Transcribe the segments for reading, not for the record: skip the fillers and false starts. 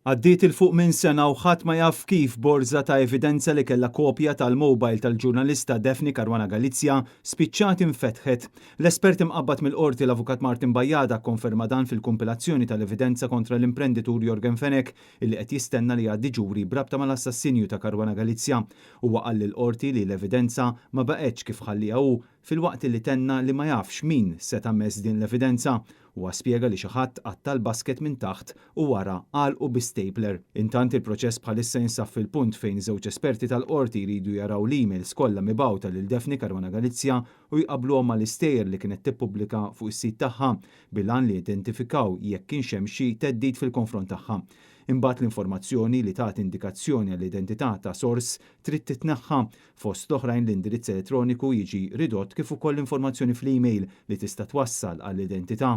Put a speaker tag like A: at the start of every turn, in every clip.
A: Għaddiet il-fuq minn sena u ħadd ma jaf kif borza ta' evidenza li kellha kopja tal-mobile tal-ġurnalista Defni Caruana Galizia spiċċat infetħet. L-espert imqabbad mill-qorti l-avukat Martin Bajjada konferma dan fil-kompilazzjoni tal-evidenza kontra l-imprenditur Jorgen Fenek illi qed jistenna li jgħaddi ġuri brabta mal-assassinju ta' Caruana Galizia. Huwa qal lill-qorti li l-evidenza ma baqgħetx kif ħallija hu fil-waqt li tenna li ma jafx min se tagħmess din l-evidenza. Huwa spjega li xi ħadd qatta l-basket minn taħt u wara għalqu bi-stapler. Intant il-proċess bħalissa jinsab fil-punt fejn żewġ esperti tal-qorti jridu jaraw l-emails kollha mibgħuta lil Defni Caruana Galizia u jqabbluhom mal-istejjer li kienet tippubblika fuq is-sit tagħha bil-għan li jidentifikaw jekk kienx hemm xi teddid fil-konfront tagħha. Imbagħad l-informazzjoni li tat indikazzjoni għall-identità ta' sors trid titneħħa fost l-oħrajn l-indirizz elettroniku jiġi ridott kif ukoll l-informazzjoni fl-email li tista' twassal għall-identità.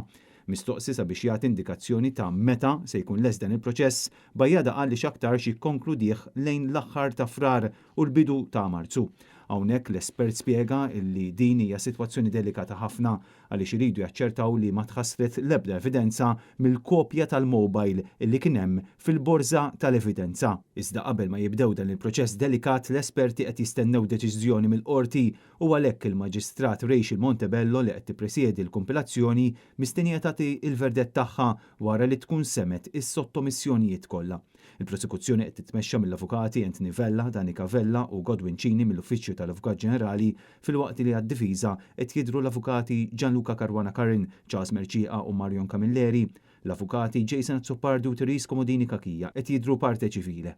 A: Mistoqsi sabiex jagħti indikazzjoni ta' meta se jkun les dan il-proċess, Bajjada qal li x'aktarx jikkonkludih lejn l-aħħar ta' frar u l-bidu ta' Marzu. Hawnhekk l-espert spjega li din hija sitwazzjoni delikata ħafna għaliex iridu jaċċertaw li ma tħassret l-ebda evidenza mill-kopja tal-mobile illi kien hemm fil-borża tal-evidenza. Iżda qabel ma jibdew dan il-proċess delikat l-esperti qed jistennew deċiżjoni mill-qorti u għalhekk il-Maġistrat Rachel Montebello li qed tippresjedi l-kompilazzjoni mistennija tagħti il-verdett tagħha wara li tkun semet is-sottomissjonijiet kollha. Il-prosekuzzjoni qed titmexxa mill-avukati Anthony Vella, Danica Vella u Godwin Cini mill-Uffiċċju tal-Avukat Ġenerali filwaqt li għad-difiża qed jidhru l-avukati Gianluca Caruana Carin, Charles Merċieqa u Marion Camilleri. L-avukati Jason Azzopardu u Therese Comodini Kakija qed jidhru parte ċivile.